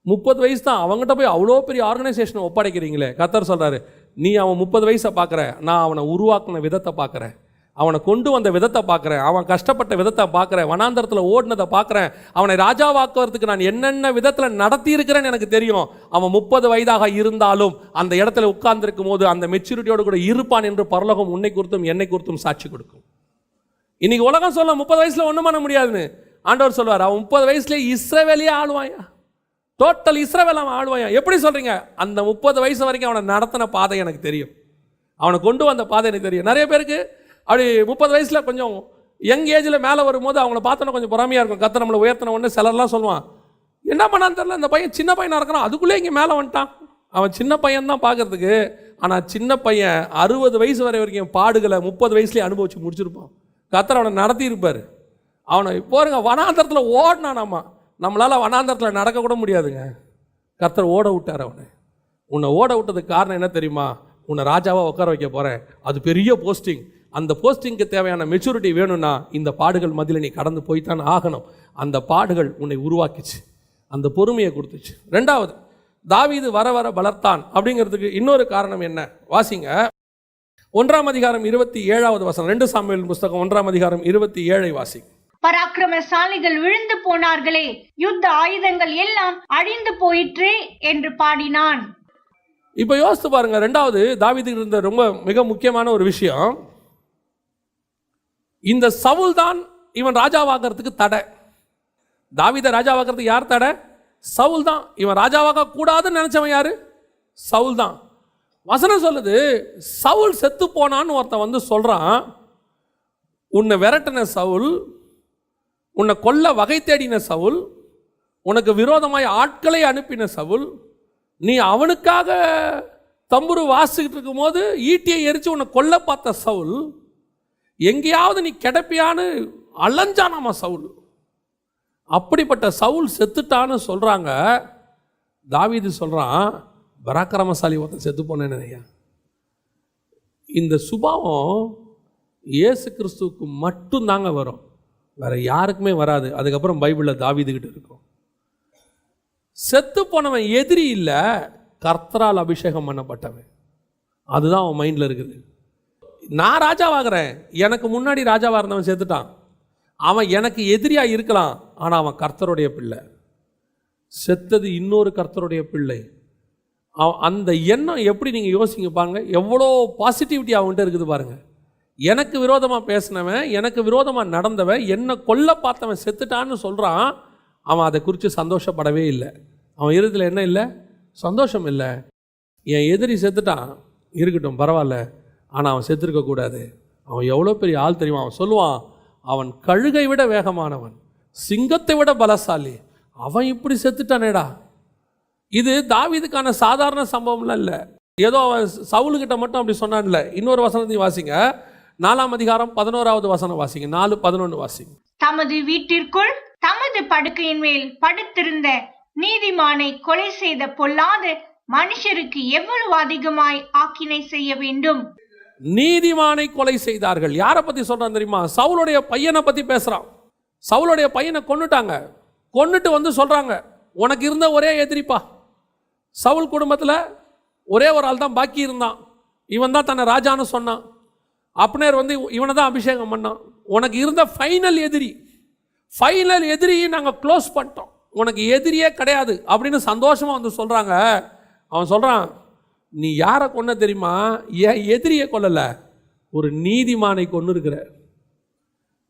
30 வயசு தான் அவங்ககிட்ட போய் அவ்வளோ பெரிய ஆர்கனைசேஷனை ஒப்படைக்கிறீங்களே. கர்த்தர் சொல்கிறாரு, நீ அவன் 30 வயசை பார்க்குற, நான் அவனை உருவாக்கின விதத்தை பார்க்குறேன், அவனை கொண்டு வந்த விதத்தை பார்க்குறேன், அவன் கஷ்டப்பட்ட விதத்தை பார்க்குறேன், வனாந்தரத்தில் ஓடினதை பார்க்குறேன், அவனை ராஜாவாக்குறதுக்கு நான் என்னென்ன விதத்தில் நடத்தி இருக்கிறேன்னு எனக்கு தெரியும். அவன் 30 வயதாக இருந்தாலும் அந்த இடத்துல உட்கார்ந்துருக்கும் போது அந்த மெச்சூரிட்டியோடு கூட இருப்பான் என்று பரலோகம் உன்னை குறித்தும் என்னை குறித்தும் சாட்சி கொடுக்கும். இன்னைக்கு உலகம் சொல்ல 30 வயசில் ஒன்றும் பண்ண முடியாதுன்னு. ஆண்டவர் சொல்வார், அவன் 30 வயசுலேயே இஸ்ரவேலையே ஆளுவாயா, டோட்டல் இஸ்ரவேல் அவன் ஆளுவாயா. எப்படி சொல்கிறீங்க, அந்த 30 வயசு வரைக்கும் அவனை நடத்தின பாதை எனக்கு தெரியும், அவனை கொண்டு வந்த பாதை எனக்கு தெரியும். நிறைய பேருக்கு அப்படி 30 வயசில் கொஞ்சம் யங் ஏஜில் மேலே வரும்போது அவங்கள பார்த்தோன்னா கொஞ்சம் பொறாமையாக இருக்கும். கர்த்தர் நம்மளை உயர்த்தின உடனே சிலர்லாம் சொல்லுவான், என்ன பண்ணான்னு தெரியல, இந்த பையன் சின்ன பையனாக இருக்கிறான், அதுக்குள்ளே இங்கே மேலே வந்துட்டான். அவன் சின்ன பையன் தான் பார்க்கறதுக்கு, ஆனால் சின்ன பையன் 60 வயசு வரைக்கும் பாடுகளை 30 வயசுலேயே அனுபவிச்சு முடிச்சிருப்பான். கர்த்தர் அவனை நடத்தி இருப்பார். அவனை போருங்க வனாந்தரத்தில் ஓடினானாமா, நம்மளால் வனாந்தரத்தில் நடக்கக்கூட முடியாதுங்க. கர்த்தர் ஓட விட்டார் அவனை. உன்னை ஓட விட்டதுக்கு காரணம் என்ன தெரியுமா, உன்னை ராஜாவாக உட்கார வைக்க போகிறேன், அது பெரிய போஸ்டிங். அந்த போஸ்டிங்க்கு தேவையான மெச்சூரிட்டி வேணும்னா இந்த பாடுகள் மத்தியில் நீ கடந்து போய்த்தான் ஆகணும். அந்த பாடுகள் உன்னை உருவாக்கிச்சு, அந்த பொறுமையை கொடுத்துச்சு. ரெண்டாவது, தாவீது வர வர பலத்தான் அப்படிங்கிறதுக்கு இன்னொரு காரணம் என்ன, வாசிங்க 1ஆம் அதிகாரம் 27வது வசனம். 2 சாமுவேல் புஸ்தகம் 1ஆம் அதிகாரம் 27 வாசிங்க. பராக்கிரமசாலிகள் விழுந்து போனார்களே, யுத்த ஆயுதங்கள் எல்லாம் அழிந்து போயிற்றே என்று பாடினான். இப்போ யோசித்து பாருங்க, ரெண்டாவது தாவீதுக்கு இருந்த ரொம்ப மிக முக்கியமான ஒரு விஷயம், இந்த சவுல் தான் இவன் ராஜாவாகிறதுக்கு தடை. தாவீதை ராஜாவாகிறதுக்கு யார் தடை, சவுல் தான். இவன் ராஜாவாக கூடாதுன்னு நினைச்சவன் யாரு, சவுல் தான். வசனம் சொல்லுது, சவுல் செத்து போனான்னு ஒருத்தன் வந்து சொல்றான், உன்னை விரட்டின சவுல், உன்னை கொல்ல வகை தேடின சவுல், உனக்கு விரோதமாய் ஆட்களை அனுப்பின சவுல், நீ அவனுக்காக தம்புரு வாசிக்கிட்டு இருக்கும் போது ஈட்டியை எரிச்சு உன்னை கொல்ல பார்த்த சவுல், எங்கேயாவது நீ கிடப்பியான்னு அலைஞ்சானாமா சவுல். அப்படிப்பட்ட சவுல் செத்துட்டான்னு சொல்றாங்க. தாவீது சொல்றான், பராக்கிரமசாலி ஒருத்தன் செத்து போனேன்னு. இந்த சுபாவம் இயேசு கிறிஸ்துவுக்கு மட்டும்தாங்க வரும், வேற யாருக்குமே வராது. அதுக்கப்புறம் பைபிளில் தாவீதுகிட்ட இருக்கும். செத்து போனவன் எதிரி இல்லை, கர்த்தரால் அபிஷேகம் பண்ணப்பட்டவன். அதுதான் அவன் மைண்டில் இருக்குது. நான் ராஜாவாகிறேன், எனக்கு முன்னாடி ராஜாவாக இருந்தவன் செத்துட்டான், அவன் எனக்கு எதிரியாக இருக்கலாம், ஆனால் அவன் கர்த்தருடைய பிள்ளை. செத்தது இன்னொரு கர்த்தருடைய பிள்ளை. அந்த எண்ணம் எப்படி நீங்கள் யோசிங்க பாருங்க, எவ்வளோ பாசிட்டிவிட்டி அவன்கிட்ட இருக்குது பாருங்க. எனக்கு விரோதமாக பேசினவன், எனக்கு விரோதமாக நடந்தவன், என்னை கொல்ல பார்த்தவன் செத்துட்டான்னு சொல்கிறான். அவன் அதை குறித்து சந்தோஷப்படவே இல்லை. அவன் இருதயத்தில் என்ன இல்லை, சந்தோஷம் இல்லை. என் எதிரி செத்துட்டான், இருக்கட்டும் பரவாயில்ல, ஆனால் அவன் செத்துருக்கக்கூடாது. அவன் எவ்வளோ பெரிய ஆள் தெரியுமா, அவன் சொல்லுவான், அவன் கழுகை விட வேகமானவன், சிங்கத்தை விட பலசாலி, அவன் இப்படி செத்துட்டானேடா. இது தாவீதுக்கான சாதாரண சம்பவம்லாம் இல்லை, ஏதோ அவன் சவுலுக்கிட்ட மட்டும் அப்படி சொன்னான்ல. இன்னொரு வசனத்தையும் வாசிங்க, 4ஆம் அதிகாரம் 11வது வசனம் வாசிங்க. 4:11 வாசிங்க. தமது வீட்டிற்குள் தமது படுக்கையின் மேல் படுத்திருந்த நீதிமானை கொலை செய்த பொல்லாத மனுஷருக்கு எவ்வளவு அதிகமாய் ஆக்கினை செய்ய வேண்டும். நீதிமானை கொலை செய்தார்கள். யாரை பத்தி சொல்றான் தெரியுமா, சவுலுடைய பையனை பத்தி பேசுறான். சவுலுடைய பையனை கொன்னுட்டாங்க. கொன்னுட்டு வந்து சொல்றாங்க, உனக்கு இருந்த ஒரே எதிரிப்பா, சவுல் குடும்பத்தில் ஒரே ஒரு ஆள் தான் பாக்கி இருந்தான். இவன் தான் தன்னை ராஜான்னு சொன்னான். அப்னேர் வந்து இவனை தான் அபிஷேகம் பண்ணான். உனக்கு இருந்த ஃபைனல் எதிரி நாங்கள் க்ளோஸ் பண்ணிட்டோம், உனக்கு எதிரியே கிடையாது அப்படின்னு சந்தோஷமாக வந்து சொல்கிறாங்க. அவன் சொல்கிறான், நீ யாரை கொன்ன தெரியுமா? ஏன் எதிரியை கொல்லலை, ஒரு நீதிமானை கொன்று இருக்கிற.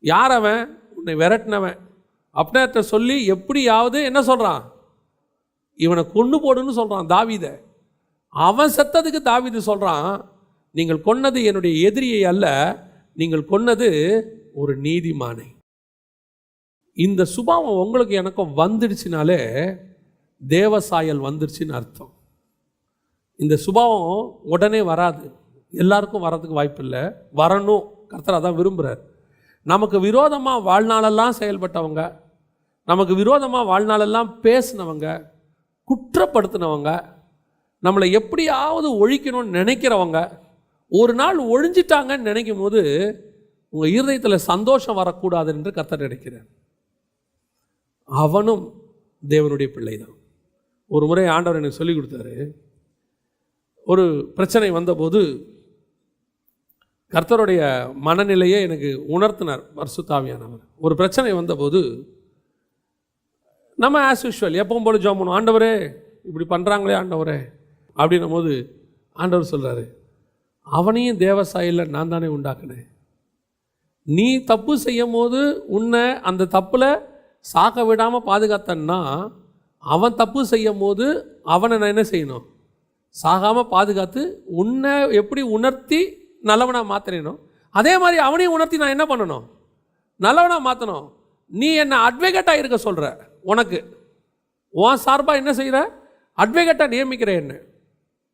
யார் அவன்? உன்னை விரட்டினவன். அப்னேர்ட்ட சொல்லி எப்படியாவது என்ன சொல்கிறான், இவனை கொன்று போடுன்னு சொல்கிறான் தாவீதை. அவன் செத்ததுக்கு தாவீது சொல்கிறான், நீங்கள் கொன்னது என்னுடைய எதிரியை அல்ல, நீங்கள் கொன்னது ஒரு நீதிமானை. இந்த சுபாவம் உங்களுக்கு எனக்கும் வந்துடுச்சுனாலே தேவசாயல் வந்துடுச்சுன்னு அர்த்தம். இந்த சுபாவம் உடனே வராது, எல்லாருக்கும் வர்றதுக்கு வாய்ப்பு இல்லை. வரணும், கர்த்தர் அதான் விரும்புகிறார். நமக்கு விரோதமாக வாழ்நாளெல்லாம் செயல்பட்டவங்க, நமக்கு விரோதமாக வாழ்நாளெல்லாம் பேசினவங்க, குற்றப்படுத்தினவங்க, நம்மளை எப்படியாவது ஒழிக்கணும்னு நினைக்கிறவங்க ஒரு நாள் ஒழிஞ்சிட்டாங்கன்னு நினைக்கும் போது உங்கள் இருதயத்தில் சந்தோஷம் வரக்கூடாது என்று கர்த்தர் நினைக்கிறார். அவனும் தேவனுடைய பிள்ளை தான். ஒரு முறை ஆண்டவர் எனக்கு சொல்லிக் கொடுத்தாரு. ஒரு பிரச்சனை வந்தபோது கர்த்தருடைய மனநிலையை எனக்கு உணர்த்தினார் பரிசுத்த ஆவியானவர். ஒரு பிரச்சனை வந்தபோது நம்ம ஆஸ் யூஷுவல் எப்பவும் போல ஜெபம் பண்ணுவோம், ஆண்டவரே இப்படி பண்ணுறாங்களே ஆண்டவரே அப்படின்னும் போது ஆண்டவர் சொல்கிறாரு, அவனையும் தேவசாயில நான் தானே உண்டாக்குனேன். நீ தப்பு செய்யும் போது உன்னை அந்த தப்பில் சாக விடாமல் பாதுகாத்தன்னா, அவன் தப்பு செய்யும் போது அவனை நான் என்ன செய்யணும், சாகாமல் பாதுகாத்து உன்னை எப்படி உணர்த்தி நல்லவனாக மாற்றினோம், அதே மாதிரி அவனையும் உணர்த்தி நான் என்ன பண்ணணும், நல்லவனாக மாற்றணும். நீ என்னை அட்வொகேட்டாக இருக்க சொல்கிற, உனக்கு உன் சார்பாக என்ன செய்கிற, அட்வொகேட்டாக நியமிக்கிற, என்ன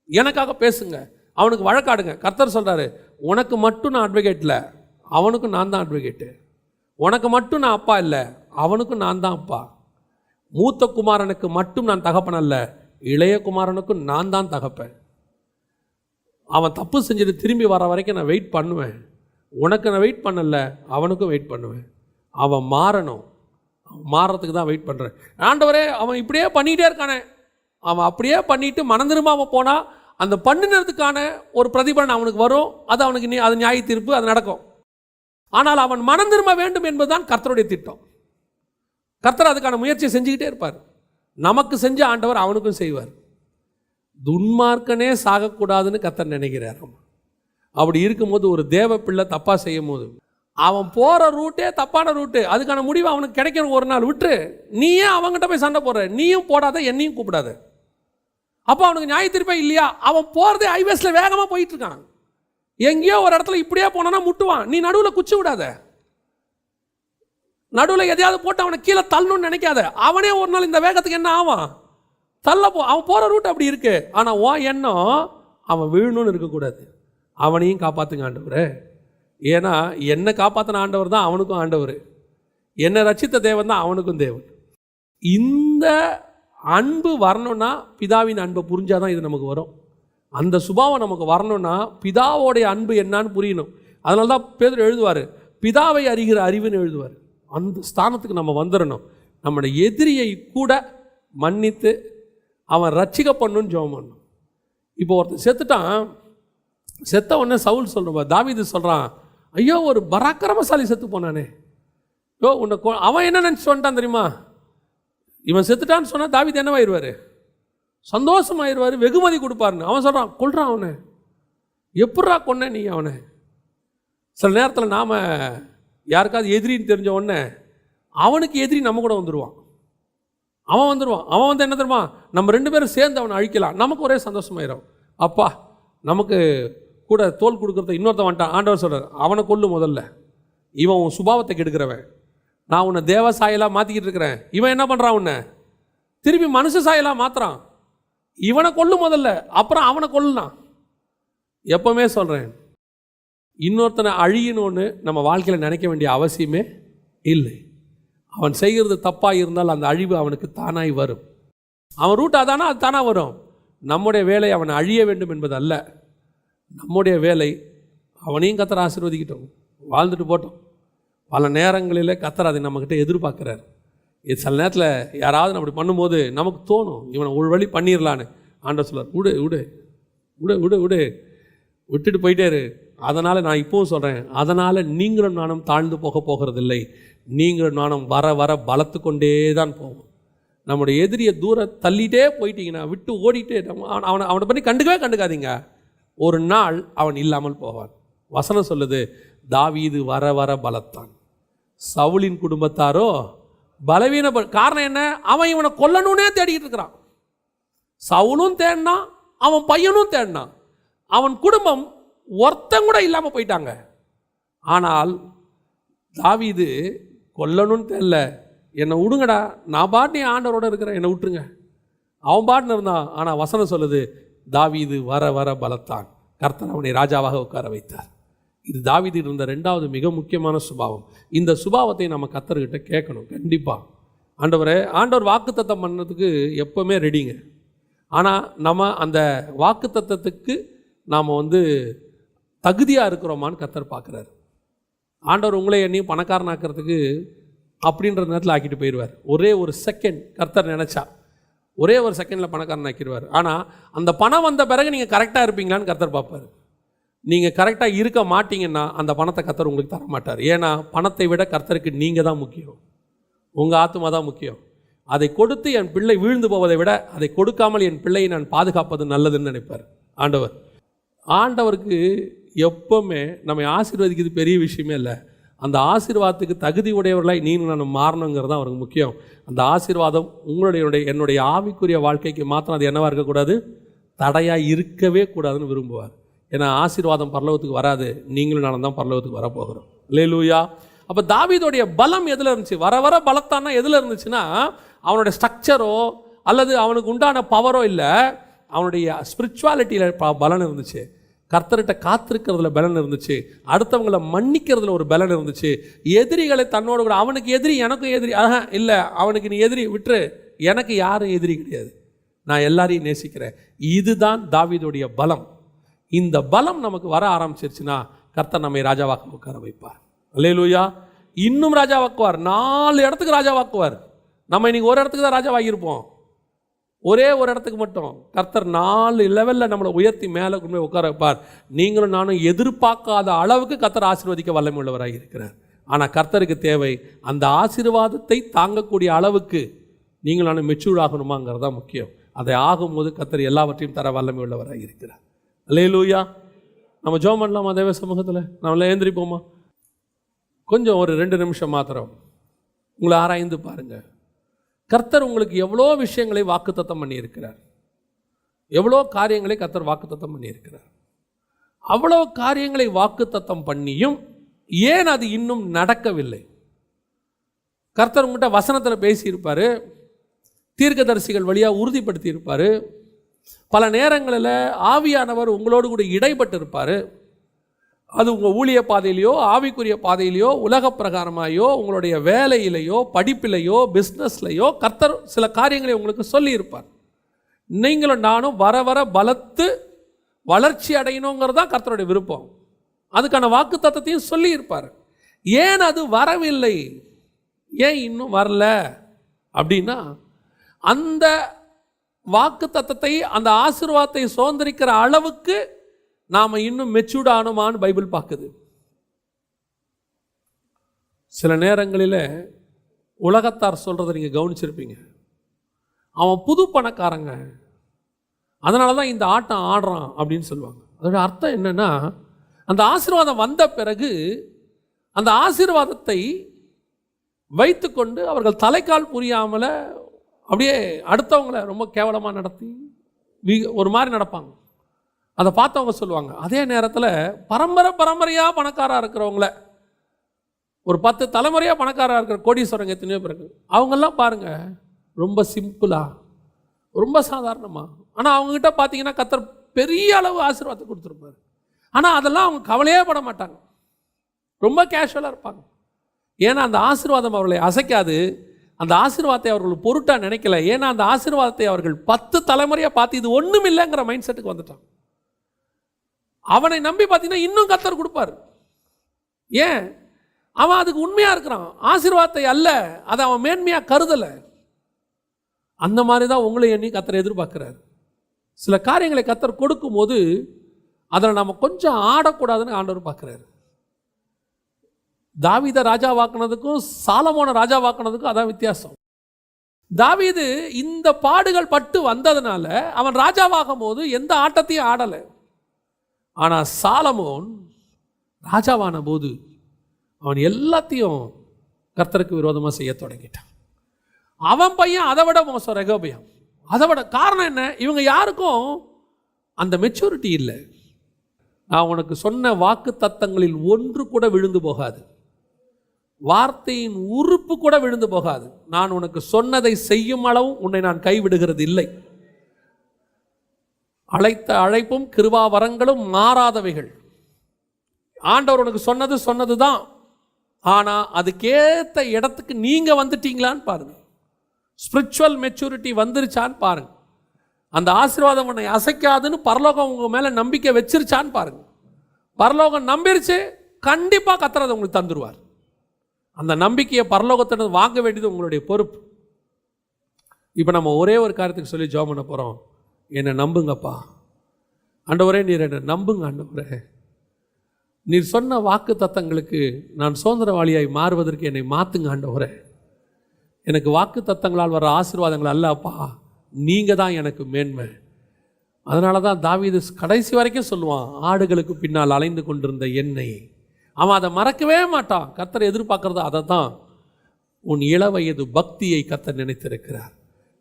எனக்காக பேசுங்க, அவனுக்கு வழக்காடுங்க. கர்த்தர் சொல்கிறாரு, உனக்கு மட்டும் நான் அட்வொகேட் இல்லை, அவனுக்கும் நான் தான் அட்வொகேட்டு. உனக்கு மட்டும் நான் அப்பா இல்லை, அவனுக்கும் நான் தான் அப்பா. மூத்த குமாரனுக்கு மட்டும் நான் தகப்பன் அல்ல, இளைய குமாரனுக்கும் நான் தான் தகப்பேன். அவன் தப்பு செஞ்சுட்டு திரும்பி வர வரைக்கும் நான் வெயிட் பண்ணுவேன். உனக்கு நான் வெயிட் பண்ணல, அவனுக்கும் வெயிட் பண்ணுவேன். அவன் மாறணும், அவன் மாறுறதுக்கு தான் வெயிட் பண்ணுறேன். ஆண்டவரே அவன் இப்படியே பண்ணிகிட்டே இருக்கானே, அவன் அப்படியே பண்ணிட்டு மனம் திரும்பாமல் போனால் அந்த பண்ணினதுக்கான ஒரு பிரதிபலன் அவனுக்கு வரும். அது அவனுக்கு அது நியாய தீர்ப்பு, அது நடக்கும். ஆனால் அவன் மனம் திரும்ப வேண்டும் என்பதுதான் கர்த்தருடைய திட்டம். கர்த்தர் அதுக்கான முயற்சியை செஞ்சுக்கிட்டே இருப்பார். நமக்கு செஞ்ச ஆண்டவர் அவனுக்கும் செய்வார். துன்மார்க்கனே சாகக்கூடாதுன்னு கர்த்தர் நினைக்கிறார். அப்படி இருக்கும்போது ஒரு தேவ பிள்ளை தப்பாக செய்யும் போது அவன் போகிற ரூட்டே தப்பான ரூட்டு, அதுக்கான முடிவு அவனுக்கு கிடைக்கிற ஒரு நாள் விட்டு நீ ஏன் அவங்ககிட்ட போய் சண்டை போடுற, நீயும் போடாத என்னையும் கூப்பிடாத. அப்போ அவனுக்கு நியாய தீர்ப்பே இல்லையா? அவன் போகிறதே ஹைவேஸில் வேகமாக போயிட்டு இருக்கான். எங்கேயோ ஒரு இடத்துல இப்படியே போனான்னா முட்டுவான். நீ நடுவில் குச்சி விடாத, நடுவில் எதையாவது போட்டு அவனை கீழே தள்ளணும்னு நினைக்காத. அவனே ஒரு நாள் இந்த வேகத்துக்கு என்ன ஆவான், அவன் போகிற ரூட் அப்படி இருக்கு. ஆனால் உன் எண்ணம் அவன் விழணும்னு இருக்கக்கூடாது. அவனையும் காப்பாற்றுங்க ஆண்டவரே. ஏன்னா என்னை காப்பாற்றின ஆண்டவர் தான் அவனுக்கும் ஆண்டவர், என்னை ரட்சித்த தேவன் தான் அவனுக்கும் தேவன். இந்த அன்பு வரணும்னா பிதாவின் அன்பை புரிஞ்சாதான் இது நமக்கு வரும். அந்த சுபாவம் நமக்கு வரணும்னா பிதாவோடைய அன்பு என்னான்னு புரியணும். அதனால தான் பேதுரு எழுதுவார், பிதாவை அறிகிற அறிவுன்னு எழுதுவார். அந்த ஸ்தானத்துக்கு நம்ம வந்துடணும். நம்முடைய எதிரியை கூட மன்னித்து அவன் ரட்சிக்க பண்ணணும்னு ஜெபம் பண்ணணும். இப்போ ஒருத்தன் செத்துட்டான், செத்த உடனே சவுல் சொல்கிறான், தாவீது சொல்கிறான், ஐயோ ஒரு பராக்கிரமசாலி செத்து போனானே, யோ உன்னை அவன் என்ன நினச்சி வந்துட்டான் தெரியுமா? இவன் செத்துட்டான்னு சொன்னால் தாவீது என்னவாயிருவார், சந்தோஷமாயிருவார், வெகுமதி கொடுப்பாருன்னு. அவன் சொல்கிறான், கொல்றான் அவனை, எப்பட்றா கொன்ன நீ அவனை? சில நேரத்தில் நாம் யாருக்காவது எதிரின்னு தெரிஞ்ச உடனே அவனுக்கு எதிரி நம்ம கூட வந்துடுவான். அவன் வந்து என்ன தெரியுமா, நம்ம ரெண்டு பேரும் சேர்ந்து அவனை அழிக்கலாம், நமக்கு ஒரே சந்தோஷமாயிரும். அப்பா நமக்கு கூட தோல் கொடுக்குறத இன்னொருத்த வந்துட்டான். ஆண்டவர் சொல்கிறார், அவனை கொல்லு முதல்ல, இவன் உன் சுபாவத்தை கெடுக்கிறவன், நான் உன்னை தேவ சாயலாக மாற்றிக்கிட்டு இருக்கிறேன். இவன் என்ன பண்ணுறான், உன்னை திருப்பி மனுஷ சாயலாக மாற்றுறான். இவனை கொல்லு முதல்ல, அப்புறம் அவனை கொல்லலாம். எப்பவுமே சொல்கிறேன், இன்னொருத்தனை அழியணும்னு நம்ம வாழ்க்கையில் நினைக்க வேண்டிய அவசியமே இல்லை. அவன் செய்கிறது தப்பாக இருந்தால் அந்த அழிவு அவனுக்கு தானாய் வரும். அவன் ரூட் அதானா அது தானாக வரும். நம்முடைய வேலை அவனை அழிய வேண்டும் என்பது அல்ல. நம்முடைய வேலை அவனையும் கர்த்தர் ஆசீர்வதிக்கிட்டோம், வாழ்ந்துட்டு போட்டோம். பல நேரங்களில் கர்த்தர் அதை நம்மக்கிட்ட எதிர்பார்க்குறார். இது சில நேரத்தில் யாராவது அப்படி பண்ணும்போது நமக்கு தோணும், இவனை ஒரு வழி பண்ணிடலான்னு. ஆண்டவர் சொல்றார், விடு விட்டுட்டு போயிட்டாரு. அதனால் நான் இப்போவும் சொல்கிறேன், அதனால் நீங்களும் நானும் தாழ்ந்து போகிறதில்லை. நீங்களும் நானும் வர வர பலத்து கொண்டே தான் போவோம். நம்முடைய எதிரியை தள்ளிட்டே போயிட்டீங்கன்னா, விட்டு ஓடிட்டே அவனை பண்ணி கண்டுக்காதீங்க. ஒரு நாள் அவன் இல்லாமல் போவான். வசனம் சொல்லுது, தாவீது வர வர பலத்தான், சவுலின் குடும்பத்தாரோ பலவீன. காரணம் என்ன? அவன் இவனை கொல்லணும்னே தேடிக்கிட்டு இருக்கிறான். சவுலும் தேடினான், அவன் பையனும் தேடினான். அவன் குடும்பம் ஒருத்தன் கூட இல்லாமல் போயிட்டாங்க. ஆனால் தாவீது கொல்லணும்னு தெரியல, என்னை விடுங்கடா, நான் பாட்டு ஆண்டவரோடு இருக்கிறேன், என்னை விட்டுருங்க. அவன் பாட்டுன்னு இருந்தான். ஆனால் வசனம் சொல்லுது, தாவீது வர வர பலத்தான், கர்த்தர் அவனை ராஜாவாக உட்கார வைத்தார். இது தாவீது இருந்த ரெண்டாவது மிக முக்கியமான சுபாவம். இந்த சுபாவத்தை நம்ம கர்த்தர்கிட்ட கேட்கணும். கண்டிப்பாக ஆண்டவர் வாக்குத்தத்தம் பண்ணதுக்கு எப்போவுமே ரெடிங்க. ஆனால் நம்ம அந்த வாக்குத்தத்தத்துக்கு நாம் தகுதியாக இருக்கிறோமான்னு கர்த்தர் பார்க்குறாரு. ஆண்டவர் உங்களை என்னையும் பணக்காரனாக்கிறதுக்கு அப்படின்ற நேரத்தில் ஆக்கிட்டு போயிடுவார். ஒரே ஒரு செகண்ட் கர்த்தர் நினச்சா ஒரே ஒரு செகண்டில் பணக்காரன் ஆக்கிடுவார். ஆனால் அந்த பணம் வந்த பிறகு நீங்கள் கரெக்டாக இருப்பீங்களான்னு கர்த்தர் பார்ப்பார். நீங்கள் கரெக்டாக இருக்க மாட்டீங்கன்னா அந்த பணத்தை கர்த்தர் உங்களுக்கு தர மாட்டார். ஏன்னா பணத்தை விட கர்த்தருக்கு நீங்கள் தான் முக்கியம், உங்கள் ஆத்மா தான் முக்கியம். அதை கொடுத்து என் பிள்ளை வீழ்ந்து போவதை விட அதை கொடுக்காமல் என் பிள்ளையை நான் பாதுகாப்பது நல்லதுன்னு நினைப்பார் ஆண்டவர். ஆண்டவருக்கு எப்பவுமே நம்மை ஆசீர்வதிக்கிறது பெரிய விஷயமே இல்லை. அந்த ஆசீர்வாதத்துக்கு தகுதி உடையவர்களாய் நீங்களும் நான் மாறணுங்கிறது தான் அவருக்கு முக்கியம். அந்த ஆசீர்வாதம் என்னுடைய ஆவிக்குரிய வாழ்க்கைக்கு மாத்திரம் அது என்னவாக இருக்கக்கூடாது, தடையாக இருக்கவே கூடாதுன்னு விரும்புவார். ஏன்னா ஆசீர்வாதம் பரலோகத்துக்கு வராது, நீங்களும் நானும் தான் பரலோகத்துக்கு வரப்போகிறோம். அல்லேலூயா. அப்போ தாவீதுடைய பலம் எதில் இருந்துச்சு? வர வர பலத்தானா எதில் இருந்துச்சுன்னா, அவனுடைய ஸ்ட்ரக்சரோ அல்லது அவனுக்கு உண்டான பவரோ இல்லை, அவனுடைய ஸ்பிரிச்சுவாலிட்டியில் பலன் இருந்துச்சு. கர்த்தர்கிட்ட காத்திருக்கிறதுல பலன் இருந்துச்சு. அடுத்தவங்களை மன்னிக்கிறதுல ஒரு பலன் இருந்துச்சு. எதிரிகளை தன்னோடு கூட, அவனுக்கு எதிரி எனக்கும் எதிரி இல்லை, அவனுக்கு நீ எதிரி விட்டுரு, எனக்கு யாரும் எதிரி கிடையாது, நான் எல்லாரையும் நேசிக்கிறேன். இதுதான் தாவீதுடைய பலம். இந்த பலம் நமக்கு வர ஆரம்பிச்சிருச்சுன்னா கர்த்தர் நம்மை ராஜாவாக்க உட்கார வைப்பார். அல்லேலூயா. இன்னும் ராஜாவாக்குவார், 4 இடத்துக்கு ராஜாவாக்குவார். நம்ம இன்னைக்கு ஒரு இடத்துக்கு தான் ராஜாவாகியிருப்போம், ஒரே ஒரு இடத்துக்கு மட்டும். கர்த்தர் 4 லெவலில் நம்மளை உயர்த்தி மேலே கொண்டு போய் உட்கார வைப்பார். நீங்களும் நானும் எதிர்பார்க்காத அளவுக்கு கர்த்தர் ஆசீர்வதிக்க வல்லமை உள்ளவராக இருக்கிறார். ஆனால் கர்த்தருக்கு தேவை அந்த ஆசீர்வாதத்தை தாங்கக்கூடிய அளவுக்கு நீங்கள் நானும் மெச்சூர் ஆகணுமாங்கிறது தான் முக்கியம். அதை ஆகும்போது கர்த்தர் எல்லாவற்றையும் தர வல்லமை உள்ளவராக இருக்கிறார். அல்லேலூயா. நம்ம ஜெபம் பண்ணலாமா தேவ சமூகத்தில்? நம்மள எழுந்திரிப்போமா? கொஞ்சம் ஒரு 2 நிமிஷம் மாத்திரம் உங்களை ஆராய்ந்து பாருங்கள். கர்த்தர் உங்களுக்கு எவ்வளோ விஷயங்களை வாக்குத்தத்தம் பண்ணியிருக்கிறார், எவ்வளோ காரியங்களை கர்த்தர் வாக்குத்தத்தம் பண்ணியிருக்கிறார். அவ்வளோ காரியங்களை வாக்குத்தத்தம் பண்ணியும் ஏன் அது இன்னும் நடக்கவில்லை? கர்த்தர் உங்கள்கிட்ட வசனத்தில் பேசியிருப்பார், தீர்க்கதரிசிகள் வழியாக உறுதிப்படுத்தி இருப்பார், பல நேரங்களில் ஆவியானவர் உங்களோடு கூட இடைப்பட்டு இருப்பார். அது உங்கள் ஊழிய பாதையிலையோ ஆவிக்குரிய பாதையிலையோ உலக பிரகாரமாயோ உங்களுடைய வேலையிலையோ படிப்பிலையோ பிஸ்னஸ்லையோ கர்த்தர் சில காரியங்களை உங்களுக்கு சொல்லியிருப்பார். நீங்களும் நானும் வர வர பலத்து வளர்ச்சி அடையணுங்கிறது தான் கர்த்தருடைய விருப்பம். அதுக்கான வாக்கு தத்தத்தையும் சொல்லியிருப்பார். ஏன் அது வரவில்லை, ஏன் இன்னும் வரல அப்படின்னா, அந்த வாக்கு தத்தத்தை அந்த ஆசீர்வாதத்தை சுதந்திரிக்கிற அளவுக்கு நாம் இன்னும் மெச்சூர்ட் ஆனோமான்னு பைபிள் பார்க்குது. சில நேரங்களில் உலகத்தார் சொல்கிறத நீங்கள் கவனிச்சிருப்பீங்க, அவன் புது பணக்காரங்க அதனால தான் இந்த ஆட்டம் ஆடுறான் அப்படின்னு சொல்லுவாங்க. அதோட அர்த்தம் என்னென்னா, அந்த ஆசீர்வாதம் வந்த பிறகு அந்த ஆசீர்வாதத்தை வைத்துக்கொண்டு அவர்கள் தலைக்கால் புரியாமல் அப்படியே அடுத்தவங்களை ரொம்ப கேவலமாக நடத்தி ஒரு மாதிரி நடப்பாங்க. அதை பார்த்தவங்க சொல்லுவாங்க. அதே நேரத்தில் பரம்பரையாக பணக்காராக இருக்கிறவங்கள, ஒரு 10 தலைமுறையாக பணக்காராக இருக்கிற கோடீஸ்வரங்க எத்தனையோ பிறகு அவங்கெல்லாம் பாருங்கள், ரொம்ப சிம்பிளாக ரொம்ப சாதாரணமாக. ஆனால் அவங்ககிட்ட பார்த்தீங்கன்னா கர்த்தர் பெரிய அளவு ஆசீர்வாதத்தை கொடுத்துருப்பாரு. ஆனால் அதெல்லாம் அவங்க கவலையே பட மாட்டாங்க, ரொம்ப கேஷுவலாக இருப்பாங்க. ஏன்னா அந்த ஆசீர்வாதம் அவர்களை அசைக்காது, அந்த ஆசீர்வாதத்தை அவர்கள் பொருட்டாக நினைக்கல. ஏன்னா அந்த ஆசீர்வாதத்தை அவர்கள் 10 தலைமுறையாக பார்த்து இது ஒன்றும் இல்லைங்கிற மைண்ட் செட்டுக்கு வந்துட்டாங்க. அவனை நம்பி பார்த்தீங்கன்னா இன்னும் கர்த்தர் கொடுப்பார். ஏன்? அவன் அதுக்கு உண்மையாக இருக்கிறான். ஆசீர்வாதத்தை அல்ல, அதை அவன் மேன்மையாக கருதலை. அந்த மாதிரி தான் உங்களை எண்ணி கர்த்தர் எதிர்பார்க்கிறார். சில காரியங்களை கர்த்தர் கொடுக்கும்போது அதில் நம்ம கொஞ்சம் ஆடக்கூடாதுன்னு ஆண்டவர் பார்க்குறாரு. தாவீதை ராஜாவாக்குனதுக்கும் சாலமோனை ராஜாவாக்குனதுக்கும் அதான் வித்தியாசம். தாவீது இந்த பாடுகள் பட்டு வந்ததுனால அவன் ராஜாவாகும் போது எந்த ஆட்டத்தையும் ஆடலை. ஆனால் சாலமோன் ராஜாவான போது அவன் எல்லாத்தையும் கர்த்தருக்கு விரோதமாக செய்ய தொடங்கிட்டான். அவன் பையன் அதை விட மோசம், ரெகோபெயாம். அதை விட காரணம் என்ன? இவங்க யாருக்கும் அந்த மெச்சூரிட்டி இல்லை. நான் உனக்கு சொன்ன வாக்கு தத்தங்களில் ஒன்று கூட விழுந்து போகாது, வார்த்தையின் உறுப்பு கூட விழுந்து போகாது. நான் உனக்கு சொன்னதை செய்யும் அளவும் உன்னை நான் கைவிடுகிறது இல்லை. அழைத்த அழைப்பும் கிருபாவரங்களும் மாறாதவைகள். ஆண்டவர் உனக்கு சொன்னது தான். ஆனால் அதுக்கேற்ற இடத்துக்கு நீங்கள் வந்துட்டீங்களான்னு பாருங்க. ஸ்பிரிச்சுவல் மெச்சூரிட்டி வந்துருச்சான்னு பாருங்க. அந்த ஆசீர்வாதம் உன்னை அசைக்காதுன்னு பரலோகம் உங்க மேலே நம்பிக்கை வச்சிருச்சான்னு பாருங்க. பரலோகம் நம்பிருச்சு, கண்டிப்பாக கர்த்தர் அதை உங்களுக்கு தந்துடுவார். அந்த நம்பிக்கையை பரலோகத்திடம் வாங்க வேண்டியது உங்களுடைய பொறுப்பு. இப்போ நம்ம ஒரே ஒரு காரியத்துக்கு சொல்லி ஜெபம் பண்ண போகிறோம். என்னை நம்புங்கப்பா ஆண்டவரே, நீர் என்னை நம்புங்க ஆண்டவரே. நீர் சொன்ன வாக்கு தத்தங்களுக்கு நான் சுதந்திரவாளியாய் மாறுவதற்கு என்னை மாற்றுங்க ஆண்டவரே. எனக்கு வாக்கு தத்தங்களால் வர ஆசீர்வாதங்கள் அல்லப்பா, நீங்கள் தான் எனக்கு மேன்மை. அதனால தான் தாவீது கடைசி வரைக்கும் சொல்லுவான், ஆடுகளுக்கு பின்னால் அலைந்து கொண்டிருந்த என்னை. அவன் அதை மறக்கவே மாட்டான். கர்த்தர் எதிர்பார்க்கறது அதை தான். உன் இளவயது பக்தியை கர்த்தர் நினைத்திருக்கிறார்.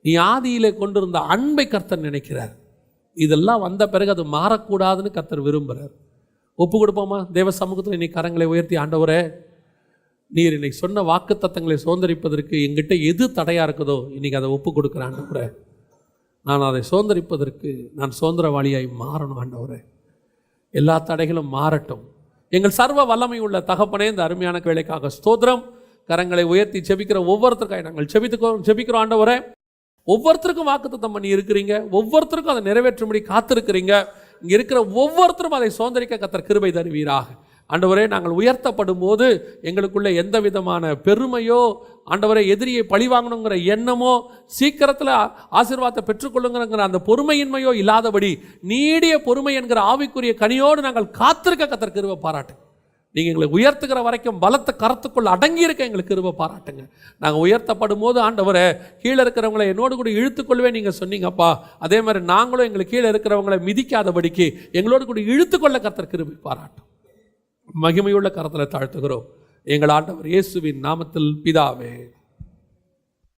நீ ஆதியிலே கொண்டிருந்த அன்பை கர்த்தர் நினைக்கிறார். இதெல்லாம் வந்த பிறகு அது மாறக்கூடாதுன்னு கர்த்தர் விரும்புகிறார். ஒப்பு கொடுப்போமா? தேவ சமூகத்தில் இன்னைக்கு கரங்களை உயர்த்தி, ஆண்டவரே, நீர் இன்னைக்கு சொன்ன வாக்கு தத்தங்களை சுதந்திரிப்பதற்கு எங்கிட்ட எது தடையாக இருக்குதோ இன்னைக்கு அதை ஒப்பு கொடுக்குறேன் ஆண்டவரே. நான் அதை சுதந்திரிப்பதற்கு நான் சுதந்திரவாளியாய் மாறணும் ஆண்டவரே. எல்லா தடைகளும் மாறட்டும். எங்கள் சர்வ வல்லமை உள்ள தகப்பனே, இந்த அருமையான வேலைக்காக ஸ்தோத்திரம். கரங்களை உயர்த்தி ஜெபிக்கிற ஒவ்வொருத்தருக்காக நாங்கள் ஜெபிக்கிறோம் ஆண்டவரே. ஒவ்வொருத்தருக்கும் வாக்குத்தத்தம் பண்ணி இருக்கிறீங்க, ஒவ்வொருத்தருக்கும் அதை நிறைவேற்றும்படி காத்திருக்கிறீங்க. இங்கே இருக்கிற ஒவ்வொருத்தரும் அதை சுதந்திரிக்க கர்த்தர் கிருபை தருவீராக. ஆண்டவரே, நாங்கள் உயர்த்தப்படும் போது எங்களுக்குள்ள எந்த விதமான பெருமையோ, ஆண்டவரே, எதிரியை பழி வாங்கணுங்கிற எண்ணமோ, சீக்கிரத்தில் ஆசீர்வாதத்தை பெற்றுக்கொள்ளுங்கிற அந்த பொறுமையின்மையோ இல்லாதபடி நீடிய பொறுமை என்கிற ஆவிக்குரிய கனியோடு நாங்கள் காத்திருக்க கர்த்தர் கிருபை பாராட்டுங்க. நீங்கள் எங்களை உயர்த்துகிற வரைக்கும் பலத்த கரத்துக்குள் அடங்கியிருக்க எங்களுக்கு கிருபை பாராட்டுங்க. நாங்கள் உயர்த்தப்படும் போது ஆண்டவரே, கீழே இருக்கிறவங்களை என்னோடு கூட இழுத்துக்கொள்ளவே நீங்கள் சொன்னீங்கப்பா. அதே மாதிரி நாங்களும் எங்களுக்கு கீழே இருக்கிறவங்களை மிதிக்காதபடிக்கு எங்களோடு கூட இழுத்துக்கொள்ள கர்த்தர் கிருபை பாராட்டும். மகிமையுள்ள கரத்தில் தாழ்த்துகிறோம் எங்கள் ஆண்டவர் இயேசுவின் நாமத்தில் பிதாவே.